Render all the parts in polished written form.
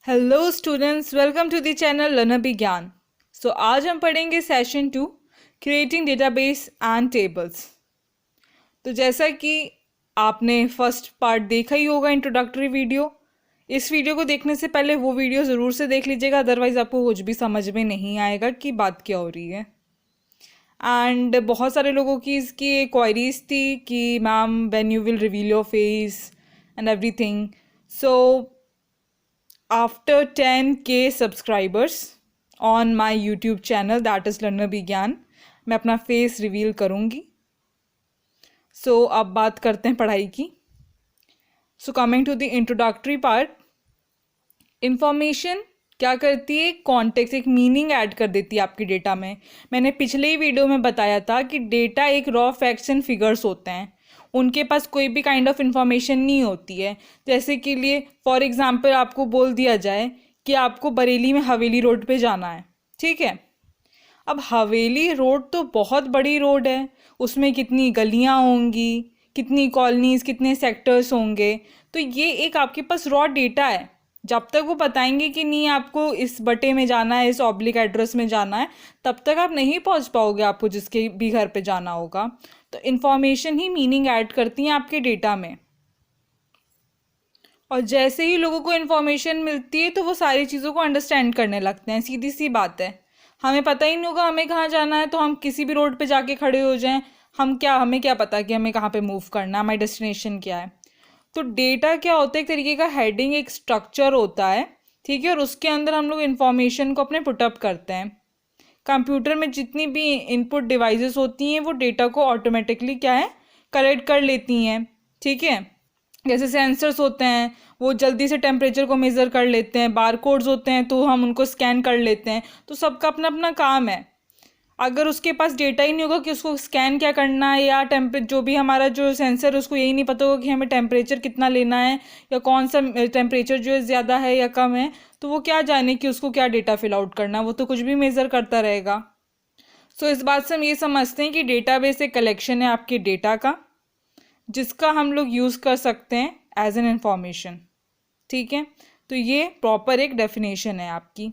Hello students, welcome to the channel Learner Vigyan. So आज हम पढ़ेंगे session 2 creating database and tables. तो जैसा कि आपने फर्स्ट पार्ट देखा ही होगा, इंट्रोडक्टरी वीडियो। इस वीडियो को देखने से पहले वो वीडियो ज़रूर से देख लीजिएगा, अदरवाइज़ आपको कुछ भी समझ में नहीं आएगा कि बात क्या हो रही है। एंड बहुत सारे लोगों की इसकी क्वायरीज थी कि ma'am when you will reveal your face and everything. So after 10K subscribers on my YouTube channel that is learner विज्ञान, मैं अपना फेस रिवील करूँगी। सो अब बात करते हैं पढ़ाई की। So coming to the introductory part, information क्या करती है, कॉन्टेक्स्ट, एक मीनिंग ऐड कर देती है आपके डेटा में। मैंने पिछले ही वीडियो में बताया था कि डेटा एक रॉ फैक्ट्स एंड फिगर्स होते हैं, उनके पास कोई भी काइंड ऑफ इंफॉर्मेशन नहीं होती है। जैसे कि लिए फॉर एग्जांपल आपको बोल दिया जाए कि आपको बरेली में हवेली रोड पे जाना है, ठीक है। अब हवेली रोड तो बहुत बड़ी रोड है, उसमें कितनी गलियां होंगी, कितनी कॉलोनीज, कितने सेक्टर्स होंगे। तो ये एक आपके पास रॉ डेटा है। जब तक वो बताएंगे कि नहीं आपको इस बटे में जाना है, इस ऑब्लिक एड्रेस में जाना है, तब तक आप नहीं पहुंच पाओगे आपको जिसके भी घर पे जाना होगा। तो इन्फॉर्मेशन ही मीनिंग ऐड करती हैं आपके डेटा में। और जैसे ही लोगों को इन्फॉर्मेशन मिलती है तो वो सारी चीज़ों को अंडरस्टैंड करने लगते हैं। सीधी सी बात है, हमें पता ही नहीं होगा हमें कहाँ जाना है, तो हम किसी भी रोड पे जाके खड़े हो जाएं, हमें क्या पता कि हमें कहाँ पे मूव करना है, हमारी डेस्टिनेशन क्या है। तो डेटा क्या होता है, एक तरीके का हेडिंग, एक स्ट्रक्चर होता है, ठीक है। और उसके अंदर हम लोग इन्फॉर्मेशन को अपने पुटअप करते हैं। कंप्यूटर में जितनी भी इनपुट डिवाइसेस होती हैं वो डेटा को ऑटोमेटिकली क्या है, कलेक्ट कर लेती हैं, ठीक है। जैसे सेंसर्स होते हैं वो जल्दी से टेम्परेचर को मेज़र कर लेते हैं, बारकोड्स होते हैं तो हम उनको स्कैन कर लेते हैं। तो सबका अपना अपना काम है। अगर उसके पास डेटा ही नहीं होगा कि उसको स्कैन क्या करना है, या जो भी हमारा जो सेंसर है उसको यही नहीं पता होगा कि हमें टेम्परेचर कितना लेना है, या कौन सा टेम्परेचर जो है ज़्यादा है या कम है, तो वो क्या जाने कि उसको क्या डेटा फिल आउट करना है, वो तो कुछ भी मेज़र करता रहेगा। सो इस बात से हम ये समझते हैं कि डेटाबेस एक कलेक्शन है आपके डेटा का, जिसका हम लोग यूज़ कर सकते हैं एज एन इंफॉर्मेशन, ठीक है। तो ये प्रॉपर एक डेफिनेशन है आपकी।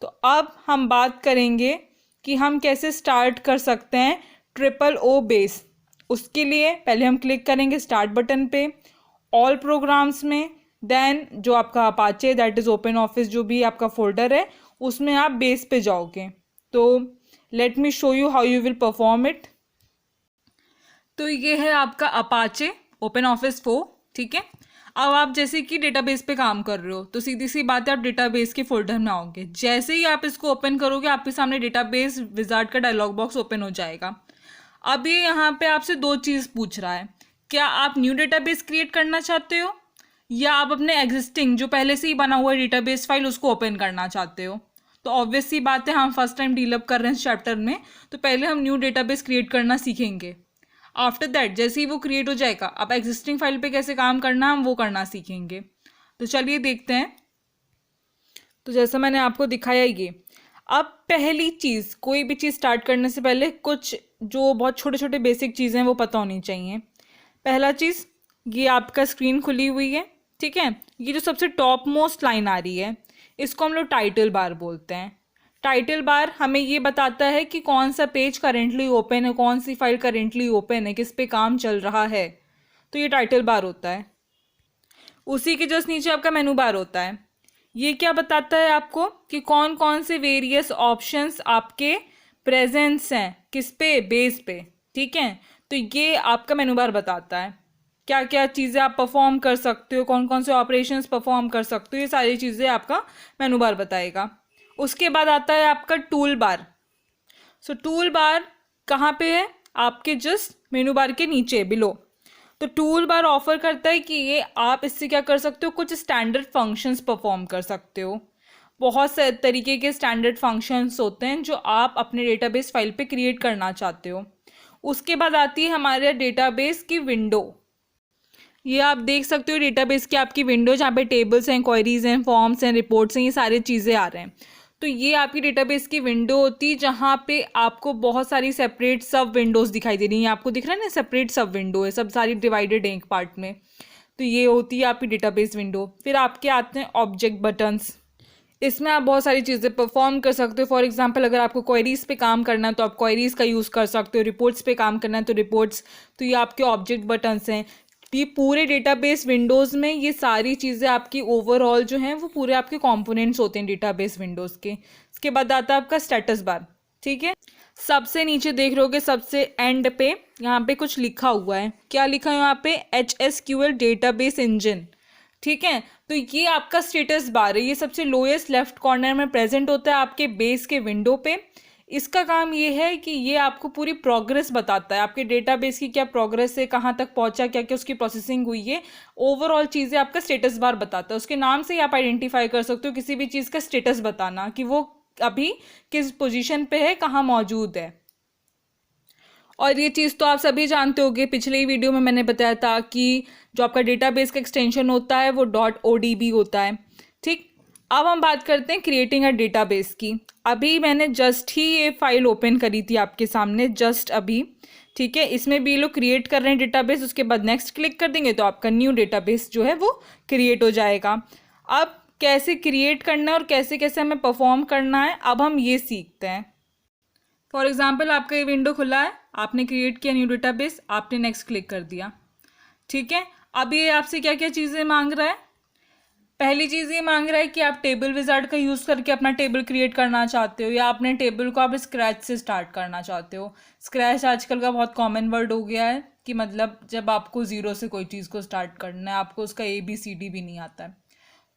तो अब हम बात करेंगे कि हम कैसे स्टार्ट कर सकते हैं ट्रिपल ओ बेस। उसके लिए पहले हम क्लिक करेंगे स्टार्ट बटन पे, ऑल प्रोग्राम्स में, देन जो आपका Apache that is open office जो भी आपका फोल्डर है उसमें आप बेस पे जाओगे। तो let me show you how you will perform it. तो ये है आपका अपाचे ओपन ऑफिस 4, ठीक है। अब आप जैसे कि डेटाबेस पे काम कर रहे हो तो सीधी सी बात है, आप डेटाबेस के फोल्डर में आओगे। जैसे ही आप इसको ओपन करोगे आपके सामने डेटाबेस विजार्ड का डायलॉग बॉक्स ओपन हो जाएगा। अब ये यहाँ पे आपसे दो चीज़ पूछ रहा है, क्या आप न्यू डेटाबेस क्रिएट करना चाहते हो, या आप अपने एग्जिस्टिंग जो पहले से ही बना हुआ डेटाबेस फाइल उसको ओपन करना चाहते हो। तो ऑब्वियस सी बात है, हम फर्स्ट टाइम डील अप कर रहे हैं इस चैप्टर में, तो पहले हम न्यू डेटाबेस क्रिएट करना सीखेंगे। आफ्टर दैट जैसे ही वो क्रिएट हो जाएगा, अब एग्जिस्टिंग फाइल पे कैसे काम करना है हम वो करना सीखेंगे। तो चलिए देखते हैं। तो जैसा मैंने आपको दिखाया ये, अब पहली चीज़, कोई भी चीज़ स्टार्ट करने से पहले कुछ जो बहुत छोटे छोटे बेसिक चीज़ें हैं वो पता होनी चाहिए। पहला चीज़, ये आपका स्क्रीन खुली हुई है, ठीक है। ये जो सबसे टॉप मोस्ट लाइन आ रही है इसको हम लोग टाइटल बार बोलते हैं। टाइटल बार हमें ये बताता है कि कौन सा पेज करेंटली ओपन है, कौन सी फाइल करेंटली ओपन है, किस पे काम चल रहा है। तो ये टाइटल बार होता है। उसी के जस्ट नीचे आपका मेनू बार होता है। ये क्या बताता है आपको कि कौन कौन से वेरियस ऑप्शंस आपके प्रेजेंस हैं, किस पे, बेस पे, ठीक है। तो ये आपका मेनू बार बताता है क्या क्या चीज़ें आप परफॉर्म कर सकते हो, कौन कौन से ऑपरेशंस परफॉर्म कर सकते हो, ये सारी चीज़ें आपका मेनू बार बताएगा। उसके बाद आता है आपका टूल बार। सो टूल बार कहाँ पे है, आपके जस्ट मेनू बार के नीचे बिलो। तो टूल बार ऑफर करता है कि ये आप इससे क्या कर सकते हो, कुछ स्टैंडर्ड फंक्शंस परफॉर्म कर सकते हो। बहुत से तरीके के स्टैंडर्ड फंक्शंस होते हैं जो आप अपने डेटाबेस फाइल पे क्रिएट करना चाहते हो। उसके बाद आती है हमारे डेटाबेस की विंडो। ये आप देख सकते हो डेटाबेस की आपकी विंडो, जहाँ पे टेबल्स हैं, क्वेरीज हैं, फॉर्म्स हैं, रिपोर्ट्स हैं, ये सारी चीज़ें आ रहे हैं। तो ये आपकी डेटाबेस की विंडो होती है, जहाँ पे आपको बहुत सारी सेपरेट सब विंडोज़ दिखाई दे रही हैं। आपको दिख रहा है ना, सेपरेट सब विंडो है, सब सारी डिवाइडेड है एक पार्ट में। तो ये होती है आपकी डेटाबेस विंडो। फिर आपके आते हैं ऑब्जेक्ट बटन्स। इसमें आप बहुत सारी चीज़ें परफॉर्म कर सकते हो। फॉर एग्जांपल अगर आपको क्वेरीज पे काम करना है तो आप क्वेरीज का यूज़ कर सकते हो, रिपोर्ट्स पे काम करना है तो रिपोर्ट्स। तो ये आपके ऑब्जेक्ट बटन्स हैं। ये पूरे डेटाबेस विंडोज़ में ये सारी चीज़ें आपकी ओवरऑल जो हैं वो पूरे आपके कंपोनेंट्स होते हैं डेटाबेस विंडोज़ के। इसके बाद आता है आपका स्टेटस बार। ठीक है, सबसे नीचे देख रहे होगे सबसे एंड पे यहाँ पे कुछ लिखा हुआ है। क्या लिखा है यहाँ पे? HSQL database engine. ठीक है, तो ये आपका स्टेटस बार है। ये सबसे लोएस्ट लेफ्ट कॉर्नर में प्रेजेंट होता है आपके बेस के विंडो पे। इसका काम ये है कि ये आपको पूरी प्रोग्रेस बताता है, आपके डेटाबेस की क्या प्रोग्रेस है, कहाँ तक पहुँचा, क्या क्या उसकी प्रोसेसिंग हुई है, ओवरऑल चीज़ें आपका स्टेटस बार बताता है। उसके नाम से ही आप आइडेंटिफाई कर सकते हो किसी भी चीज़ का स्टेटस बताना कि वो अभी किस पोजीशन पे है, कहाँ मौजूद है। और ये चीज़ तो आप सभी जानते होंगे, पिछले ही वीडियो में मैंने बताया था कि जो आपका डेटाबेस का एक्सटेंशन होता है वो .odb होता है। ठीक, अब हम बात करते हैं क्रिएटिंग अ डेटाबेस की। अभी मैंने जस्ट ही ये फाइल ओपन करी थी आपके सामने, जस्ट अभी। ठीक है, इसमें भी ये लोग क्रिएट कर रहे हैं डेटाबेस। उसके बाद नेक्स्ट क्लिक कर देंगे तो आपका न्यू डेटाबेस जो है वो क्रिएट हो जाएगा। अब कैसे क्रिएट करना है और कैसे कैसे हमें परफॉर्म करना है, अब हम ये सीखते हैं। फॉर एग्जाम्पल आपका ये विंडो खुला है, आपने क्रिएट किया न्यू डेटाबेस, आपने नेक्स्ट क्लिक कर दिया। ठीक है, अब ये आपसे क्या क्या चीज़ें मांग रहा है? पहली चीज़ ये मांग रहा है कि आप टेबल विजार्ड का यूज़ करके अपना टेबल क्रिएट करना चाहते हो या अपने टेबल को आप स्क्रैच से स्टार्ट करना चाहते हो। स्क्रैच आजकल का बहुत कॉमन वर्ड हो गया है कि मतलब जब आपको ज़ीरो से कोई चीज़ को स्टार्ट करना है, आपको उसका ABCD भी नहीं आता है।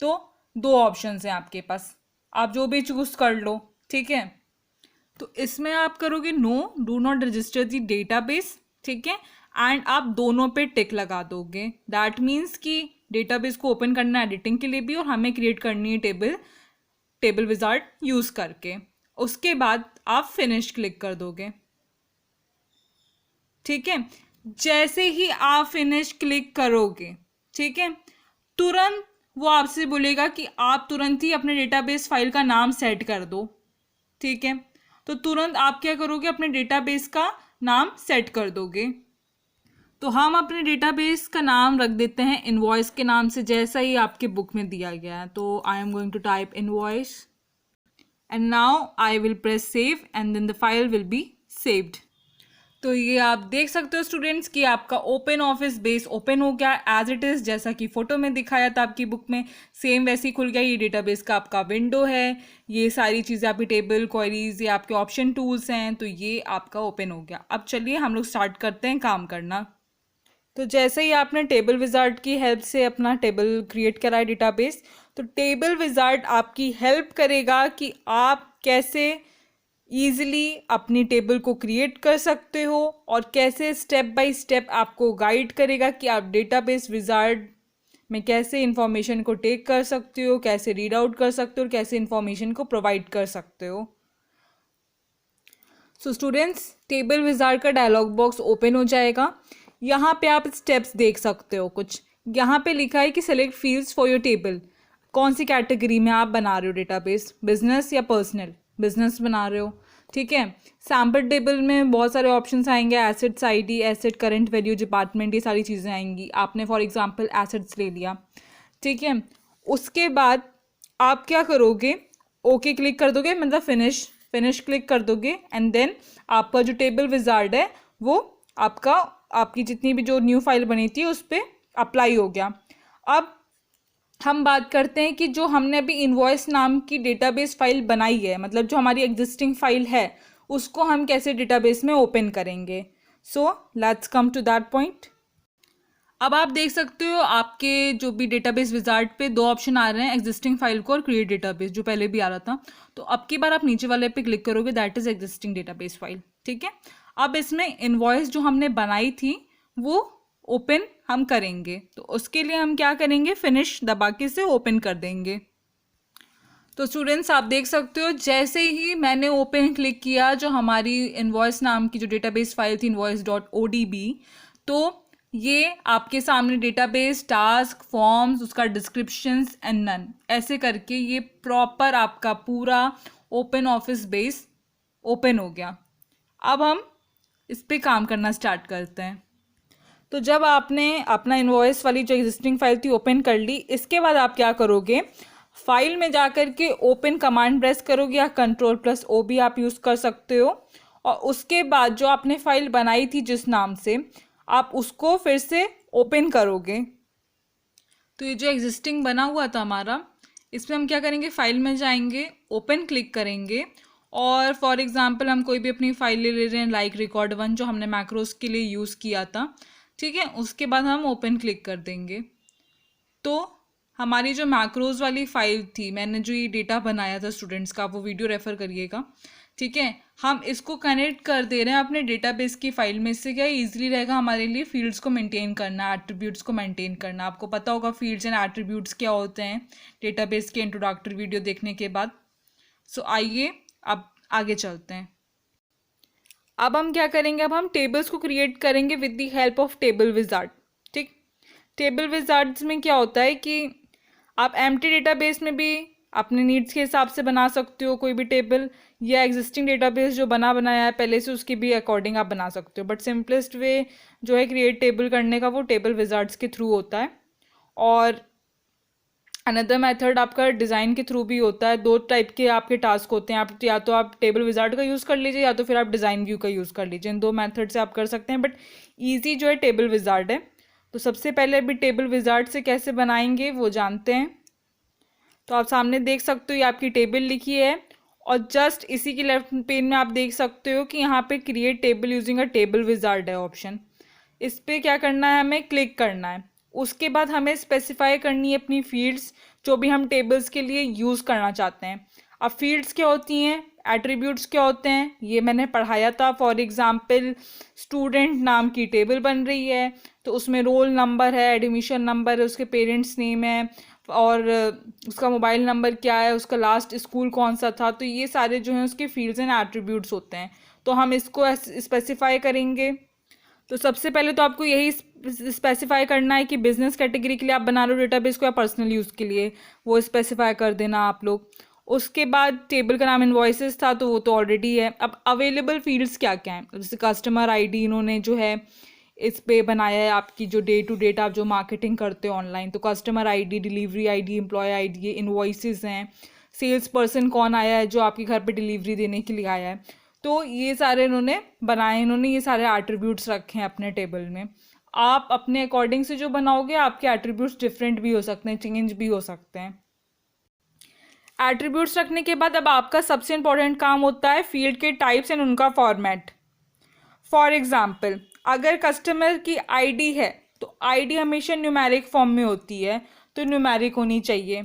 तो दो ऑप्शंस हैं आपके पास, आप जो भी चूज़ कर लो। ठीक है, तो इसमें आप करोगे no, do not register the database. ठीक है, एंड आप दोनों पे टिक लगा दोगे। दैट मीन्स कि डेटाबेस को ओपन करना है एडिटिंग के लिए भी और हमें क्रिएट करनी है टेबल विजार्ड यूज़ करके। उसके बाद आप फिनिश क्लिक कर दोगे। ठीक है, जैसे ही आप फिनिश क्लिक करोगे, ठीक है, तुरंत वो आपसे बोलेगा कि आप तुरंत ही अपने डेटाबेस फाइल का नाम सेट कर दो। ठीक है, तो तुरंत आप क्या करोगे? अपने डेटाबेस का नाम सेट कर दोगे। तो हम अपने डेटाबेस का नाम रख देते हैं इनवॉइस के नाम से, जैसा ही आपके बुक में दिया गया है। तो I am going to type invoice and now I will press save and then the file will be saved. तो ये आप देख सकते हो स्टूडेंट्स कि आपका ओपन ऑफिस बेस ओपन हो गया एज इट इज़, जैसा कि फ़ोटो में दिखाया था आपकी बुक में, सेम वैसे ही खुल गया। ये डेटाबेस का आपका विंडो है, ये सारी चीज़ें आपकी टेबल, क्वेरीज, ये आपके ऑप्शन टूल्स हैं, तो ये आपका ओपन हो गया। अब चलिए हम लोग स्टार्ट करते हैं काम करना। तो जैसे ही आपने टेबल विजार्ड की हेल्प से अपना टेबल क्रिएट करा है डेटाबेस, तो टेबल विजार्ड आपकी हेल्प करेगा कि आप कैसे ईजिली अपनी टेबल को क्रिएट कर सकते हो और कैसे स्टेप बाय स्टेप आपको गाइड करेगा कि आप डेटाबेस विजार्ड में कैसे इंफॉर्मेशन को टेक कर सकते हो, कैसे रीड आउट कर सकते हो और कैसे इंफॉर्मेशन को प्रोवाइड कर सकते हो। सो स्टूडेंट्स, टेबल विजार्ड का डायलॉग बॉक्स ओपन हो जाएगा। यहाँ पे आप स्टेप्स देख सकते हो कुछ। यहाँ पे लिखा है कि select fields for your table. कौन सी कैटेगरी में आप बना रहे हो डेटाबेस, बिजनेस या पर्सनल? बिजनेस बना रहे हो। ठीक है, सैम्पल टेबल में बहुत सारे ऑप्शंस आएंगे, assets ID, asset current value, department, ये सारी चीज़ें आएंगी। आपने फॉर एग्जांपल एसेट्स ले लिया। ठीक है, उसके बाद आप क्या करोगे? ओके क्लिक कर दोगे, मतलब फिनिश क्लिक कर दोगे एंड देन आपका जो टेबल विजार्ड है वो आपकी जितनी भी जो न्यू फाइल बनी थी उस पर अप्लाई हो गया। अब हम बात करते हैं कि जो हमने अभी इनवॉइस नाम की डेटाबेस फाइल बनाई है, मतलब जो हमारी एग्जिस्टिंग फाइल है, उसको हम कैसे डेटाबेस में ओपन करेंगे। So let's come to that point. अब आप देख सकते हो आपके जो भी डेटाबेस विजार्ड पे दो ऑप्शन आ रहे हैं, एग्जिस्टिंग फाइल को और क्रिएट डेटाबेस, जो पहले भी आ रहा था। तो अब की बार आप नीचे वाले पे क्लिक करोगे, that is existing database file. ठीक है, अब इसमें इनवॉइस जो हमने बनाई थी वो ओपन हम करेंगे। तो उसके लिए हम क्या करेंगे? फिनिश दबा के से ओपन कर देंगे। तो स्टूडेंट्स, आप देख सकते हो जैसे ही मैंने ओपन क्लिक किया जो हमारी इनवॉइस नाम की जो डेटाबेस फाइल थी invoice.odb, तो ये आपके सामने डेटाबेस, टास्क, फॉर्म्स, उसका डिस्क्रिप्शंस एंड नन, ऐसे करके ये प्रॉपर आपका पूरा ओपन ऑफिस बेस ओपन हो गया। अब हम इस पे काम करना स्टार्ट करते हैं। तो जब आपने अपना इन्वॉइस वाली जो एग्जिस्टिंग फाइल थी ओपन कर ली, इसके बाद आप क्या करोगे, फाइल में जाकर के ओपन कमांड प्रेस करोगे या Ctrl+O भी आप यूज़ कर सकते हो। और उसके बाद जो आपने फाइल बनाई थी जिस नाम से, आप उसको फिर से ओपन करोगे। तो ये जो एग्जिस्टिंग बना हुआ था हमारा, इसमें हम क्या करेंगे, फाइल में जाएंगे, ओपन क्लिक करेंगे और फॉर एग्जांपल हम कोई भी अपनी फाइल ले रहे हैं, लाइक record1 जो हमने मैक्रोस के लिए यूज़ किया था, ठीक है। उसके बाद हम ओपन क्लिक कर देंगे। तो हमारी जो मैक्रोज वाली फाइल थी, मैंने जो ये डेटा बनाया था स्टूडेंट्स का, वो वीडियो रेफर करिएगा, ठीक है। हम इसको कनेक्ट कर दे रहे हैं अपने डेटाबेस की फाइल में। इससे क्या ईजिली रहेगा हमारे लिए फील्ड्स को मेंटेन करना, एट्रीब्यूट्स को मेंटेन करना। आपको पता होगा फील्ड्स एंड एट्रीब्यूट्स क्या होते हैं डेटाबेस के इंट्रोडक्टरी वीडियो देखने के बाद। सो आइए अब आगे चलते हैं। अब हम क्या करेंगे, अब हम टेबल्स को क्रिएट करेंगे with the help of table wizard, ठीक। टेबल विजार्ड्स में क्या होता है कि आप एम्प्टी डेटाबेस में भी अपने नीड्स के हिसाब से बना सकते हो कोई भी टेबल, या एग्जिस्टिंग डेटाबेस जो बनाया है पहले से उसके भी अकॉर्डिंग आप बना सकते हो। बट सिंपलेस्ट वे जो है क्रिएट टेबल करने का, वो टेबल विजार्ड्स के थ्रू होता है। और अनदर मेथड आपका डिज़ाइन के थ्रू भी होता है। दो टाइप के आपके टास्क होते हैं, आप या तो आप टेबल विजार्ड का यूज़ कर लीजिए या तो फिर आप डिज़ाइन व्यू का यूज़ कर लीजिए। इन दो मेथड से आप कर सकते हैं, बट ईजी जो है टेबल विजार्ड है। तो सबसे पहले अभी टेबल विजार्ड से कैसे बनाएंगे वो जानते हैं। तो आप सामने देख सकते हो ये आपकी टेबल लिखी है और जस्ट इसी के लेफ्ट पेन में आप देख सकते हो कि यहाँ पे create table using a table wizard है ऑप्शन। इस पर क्या करना है, हमें क्लिक करना है। उसके बाद हमें स्पेसिफाई करनी है अपनी फील्ड्स जो भी हम टेबल्स के लिए यूज़ करना चाहते हैं। अब फील्ड्स क्या होती हैं, एट्रीब्यूट्स क्या होते हैं, ये मैंने पढ़ाया था। फॉर एग्जांपल स्टूडेंट नाम की टेबल बन रही है तो उसमें रोल नंबर है, एडमिशन नंबर है, उसके पेरेंट्स नेम है और उसका मोबाइल नंबर क्या है, उसका लास्ट स्कूल कौन सा था। तो ये सारे जो हैं उसके फील्ड्स एंड एट्रीब्यूट्स होते हैं। तो हम इसको स्पेसिफाई करेंगे। तो सबसे पहले तो आपको यही स्पेसिफाई करना है कि बिजनेस कैटेगरी के लिए आप बना रहे हो डेटाबेस को या पर्सनल यूज़ के लिए, वो स्पेसिफाई कर देना आप लोग। उसके बाद टेबल का नाम इनवॉइसेस था तो वो तो ऑलरेडी है। अब अवेलेबल फील्ड्स क्या क्या हैं, जैसे कस्टमर आईडी इन्होंने जो है इस पे बनाया है, आपकी जो डे टू डेट आप जो मार्केटिंग करते हो ऑनलाइन, तो customer ID, delivery ID, employ ID, ये इनवॉइसेस हैं। सेल्स पर्सन कौन आया है जो आपके घर पे डिलीवरी देने के लिए आया है, तो ये सारे इन्होंने बनाए, इन्होंने ये सारे एट्रीब्यूट्स रखे हैं अपने टेबल में। आप अपने अकॉर्डिंग से जो बनाओगे आपके एट्रीब्यूट्स डिफरेंट भी हो सकते हैं, चेंज भी हो सकते हैं। एट्रीब्यूट्स रखने के बाद अब आपका सबसे इंपॉर्टेंट काम होता है फील्ड के टाइप्स एंड उनका फॉर्मेट। फॉर एग्जाम्पल अगर कस्टमर की आईडी है तो आईडी हमेशा न्यूमेरिक फॉर्म में होती है, तो न्यूमेरिक होनी चाहिए।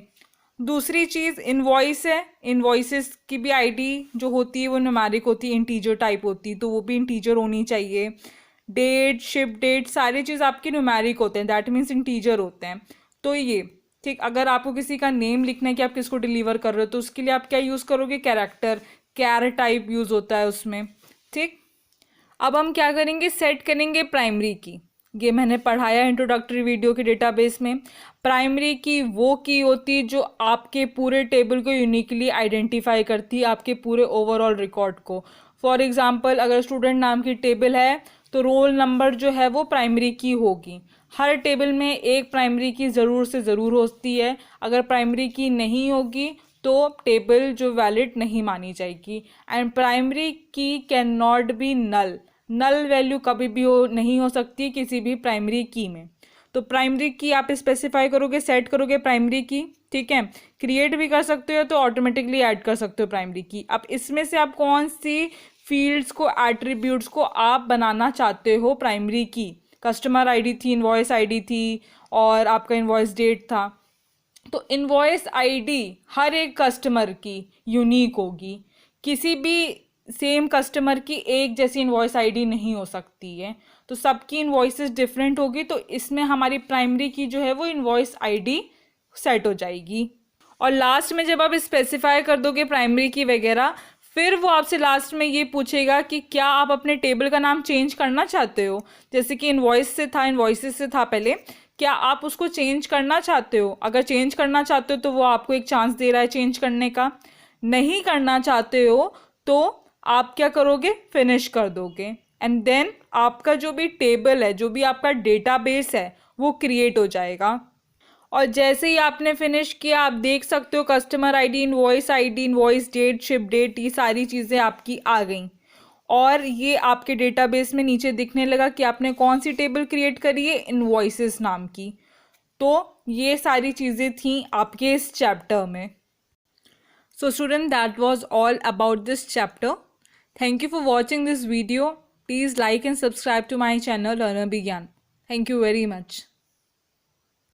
दूसरी चीज़ इनवॉइस है, इनवॉइसेस की भी आईडी जो होती है वो न्यूमेरिक होती है, इंटीजर टाइप होती है, तो वो भी इंटीजर होनी चाहिए। डेट, शिप डेट, सारी चीज़ आपकी न्यूमेरिक होते हैं, दैट मीन्स इंटीजर होते हैं। तो ये ठीक, अगर आपको किसी का नेम लिखना है कि आप किसको डिलीवर कर रहे हो तो उसके लिए आप क्या यूज़ करोगे, कैरेक्टर, कैर टाइप यूज़ होता है उसमें, ठीक। अब हम क्या करेंगे, सेट करेंगे प्राइमरी की। ये मैंने पढ़ाया इंट्रोडक्टरी वीडियो के डेटाबेस में। प्राइमरी की वो की होती है जो आपके पूरे टेबल को यूनिकली आइडेंटिफाई करती है, आपके पूरे ओवरऑल रिकॉर्ड को। फॉर एग्जांपल अगर स्टूडेंट नाम की टेबल है तो रोल नंबर जो है वो प्राइमरी की होगी। हर टेबल में एक प्राइमरी की ज़रूर से ज़रूर होती है, अगर प्राइमरी की नहीं होगी तो टेबल जो वैलिड नहीं मानी जाएगी। And primary key can not be null, null value कभी भी नहीं हो सकती किसी भी प्राइमरी की में। तो प्राइमरी की आप स्पेसिफाई करोगे, सेट करोगे प्राइमरी की, ठीक है। क्रिएट भी कर सकते हो तो ऑटोमेटिकली ऐड कर सकते हो प्राइमरी की। अब इसमें से आप कौन सी फील्ड्स को, एट्रीब्यूट्स को आप बनाना चाहते हो प्राइमरी की। कस्टमर आईडी थी, इनवॉइस आईडी थी और आपका इनवॉइस डेट था। तो इनवॉइस आईडी हर एक कस्टमर की यूनिक होगी, किसी भी सेम कस्टमर की एक जैसी इनवॉइस आईडी नहीं हो सकती है, तो सबकी इनवॉइसेस डिफरेंट होगी। तो इसमें हमारी प्राइमरी की जो है वो इनवॉइस आईडी सेट हो जाएगी। और लास्ट में जब आप स्पेसिफाई कर दोगे प्राइमरी की वगैरह, फिर वो आपसे लास्ट में ये पूछेगा कि क्या आप अपने टेबल का नाम चेंज करना चाहते हो। जैसे कि इनवॉइस से था, इनवॉइसेस से था पहले, क्या आप उसको चेंज करना चाहते हो। अगर चेंज करना चाहते हो तो वो आपको एक चांस दे रहा है चेंज करने का। नहीं करना चाहते हो तो आप क्या करोगे, फिनिश कर दोगे। एंड देन आपका जो भी टेबल है, जो भी आपका डेटाबेस है, वो क्रिएट हो जाएगा। और जैसे ही आपने फिनिश किया, आप देख सकते हो customer ID, invoice date, ship date, ये सारी चीज़ें आपकी आ गई और ये आपके डेटाबेस में नीचे दिखने लगा कि आपने कौन सी टेबल क्रिएट करी है, इनवॉइसेस नाम की। तो ये सारी चीज़ें थी आपके इस चैप्टर में। So student, that was all about this chapter. Thank you for watching this video. Please like and subscribe to my channel Learner Begyan. Thank you very much.